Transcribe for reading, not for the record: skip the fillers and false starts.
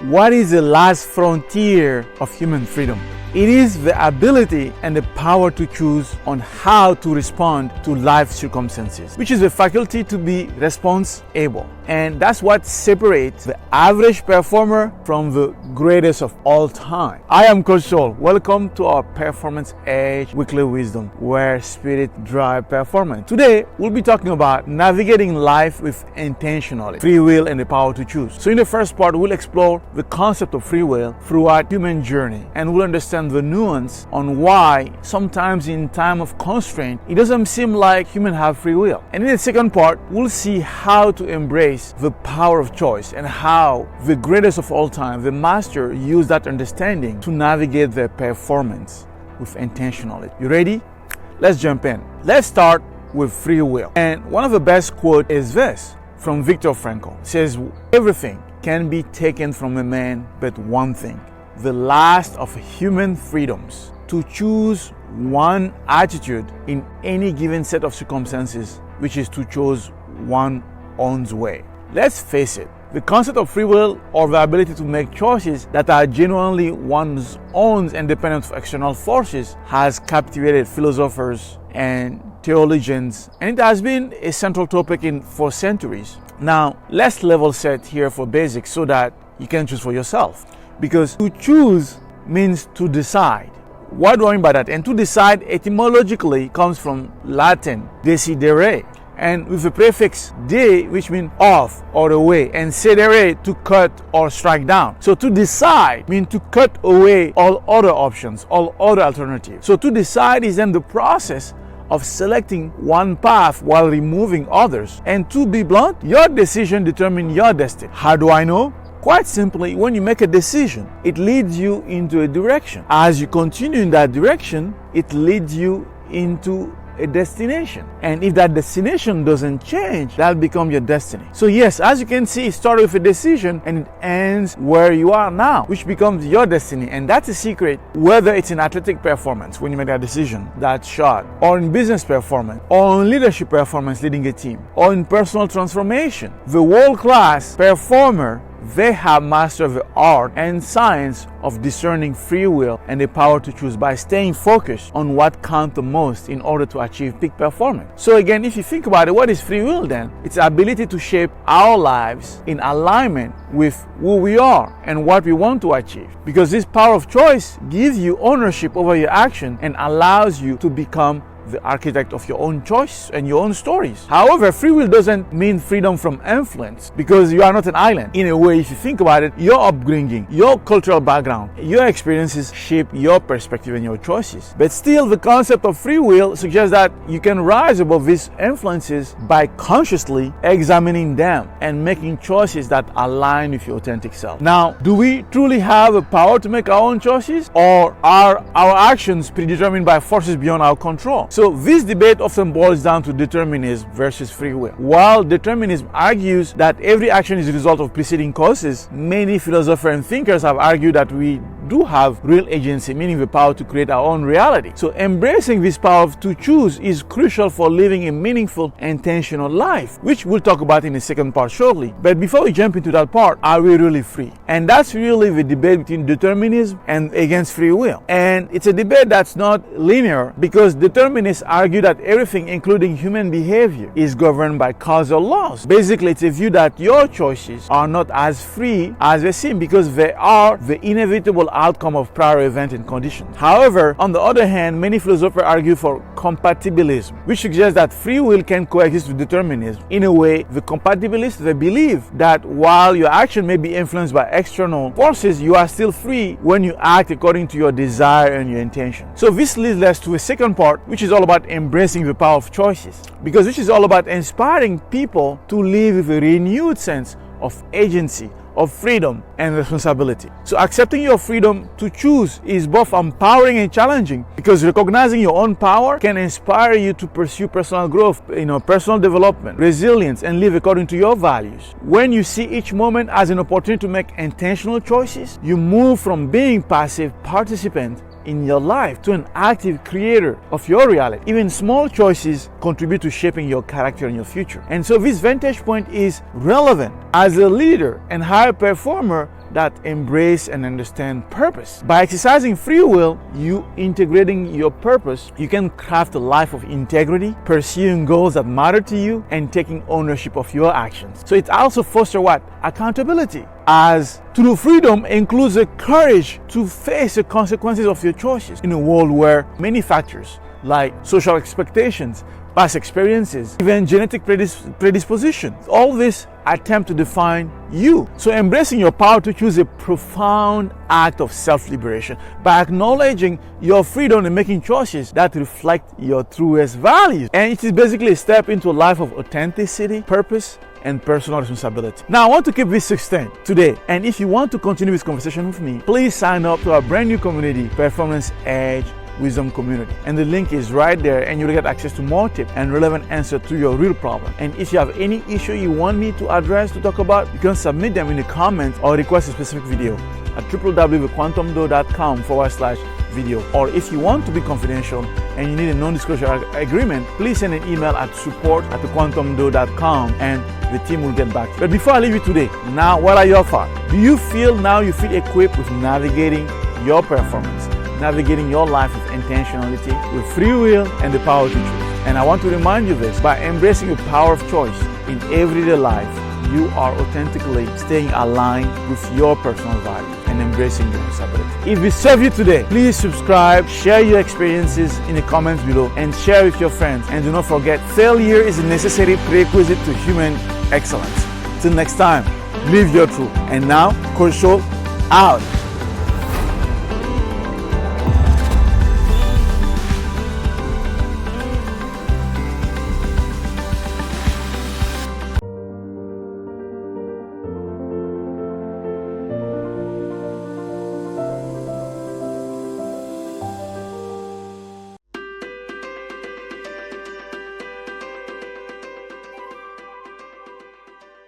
What is the last frontier of human freedom? It is the ability and the power to choose on how to respond to life circumstances, which is the faculty to be response-able. And that's what separates the average performer from the greatest of all time. I am Coach Sol. Welcome to our Performance Edge Weekly Wisdom, where spirit drives performance. Today, we'll be talking about navigating life with intentionality, free will, and the power to choose. So in the first part, we'll explore the concept of free will throughout human journey, and we'll understand the nuance on why sometimes in time of constraint it doesn't seem like humans have free will. And in the second part, we'll see how to embrace the power of choice and how the greatest of all time, the master, used that understanding to navigate their performance with intentionality. You ready? Let's jump in. Let's start with free will. And one of the best quotes is this from Viktor Frankl. It says, "Everything can be taken from a man but one thing, the last of human freedoms, to choose one attitude in any given set of circumstances, which is to choose one's own way." Let's face it, the concept of free will, or the ability to make choices that are genuinely one's own independent of external forces, has captivated philosophers and theologians, and it has been a central topic for centuries. Now, let's level set here for basics so that you can choose for yourself. Because to choose means to decide. What do I mean by that? And to decide etymologically comes from Latin decidere, and with the prefix de, which means of or away, and cedere, to cut or strike down. So to decide means to cut away all other options, all other alternatives. So to decide is then the process of selecting one path while removing others. And to be blunt, your decision determines your destiny. How do I know? Quite simply, when you make a decision, it leads you into a direction. As you continue in that direction, it leads you into a destination. And if that destination doesn't change, that'll become your destiny. So yes, as you can see, it started with a decision and it ends where you are now, which becomes your destiny. And that's a secret, whether it's in athletic performance, when you make that decision, that shot, or in business performance, or in leadership performance, leading a team, or in personal transformation. The world-class performer, they have mastered the art and science of discerning free will and the power to choose by staying focused on what counts the most in order to achieve peak performance. So again, if you think about it, what is free will then? It's the ability to shape our lives in alignment with who we are and what we want to achieve. Because this power of choice gives you ownership over your action and allows you to become the architect of your own choice and your own stories. However, free will doesn't mean freedom from influence, because you are not an island. In a way, if you think about it, your upbringing, your cultural background, your experiences shape your perspective and your choices. But still, the concept of free will suggests that you can rise above these influences by consciously examining them and making choices that align with your authentic self. Now, do we truly have the power to make our own choices, or are our actions predetermined by forces beyond our control? So this debate often boils down to determinism versus free will. While determinism argues that every action is a result of preceding causes, many philosophers and thinkers have argued that we do have real agency, meaning the power to create our own reality. So embracing this power to choose is crucial for living a meaningful, intentional life, which we'll talk about in the second part shortly. But before we jump into that part, are we really free? And that's really the debate between determinism and against free will. And it's a debate that's not linear, because determinism argue that everything, including human behavior, is governed by causal laws. Basically, it's a view that your choices are not as free as they seem, because they are the inevitable outcome of prior events and conditions. However, on the other hand, many philosophers argue for compatibilism, which suggests that free will can coexist with determinism. In a way, the compatibilists, they believe that while your action may be influenced by external forces, you are still free when you act according to your desire and your intention. So this leads us to a second part, which is all about embracing the power of choices, because which is all about inspiring people to live with a renewed sense of agency, of freedom and responsibility. So accepting your freedom to choose is both empowering and challenging, because recognizing your own power can inspire you to pursue personal growth, personal development, resilience, and live according to your values. When you see each moment as an opportunity to make intentional choices, you move from being passive participant in your life to an active creator of your reality. Even small choices contribute to shaping your character and your future. And so this vantage point is relevant. As a leader and high performer, that embrace and understand purpose. By exercising free will, you integrating your purpose, you can craft a life of integrity, pursuing goals that matter to you, and taking ownership of your actions. So it also fosters what? Accountability. As true freedom includes the courage to face the consequences of your choices in a world where many factors like social expectations, past experiences, even genetic predisposition, all this attempt to define you. So embracing your power to choose a profound act of self-liberation by acknowledging your freedom and making choices that reflect your truest values. And it is basically a step into a life of authenticity, purpose, and personal responsibility. Now, I want to keep this to extend today. And if you want to continue this conversation with me, please sign up to our brand new community, Performance Edge Wisdom Community, and the link is right there, and you'll get access to more tips and relevant answers to your real problem. And if you have any issue you want me to address, to talk about, you can submit them in the comments or request a specific video at www.quantumdo.com/video. Or if you want to be confidential and you need a non-disclosure agreement, please send an email at support@quantumdo.com and the team will get back. But before I leave you today, now what are your thoughts? Do you feel now you feel equipped with navigating your performance, navigating your life with intentionality, with free will and the power to choose? And I want to remind you this, by embracing the power of choice in everyday life, you are authentically staying aligned with your personal values and embracing your responsibility. If we serve you today, please subscribe, share your experiences in the comments below, and share with your friends. And do not forget, failure is a necessary prerequisite to human excellence. Till next time, live your truth. And now, Coach Show out.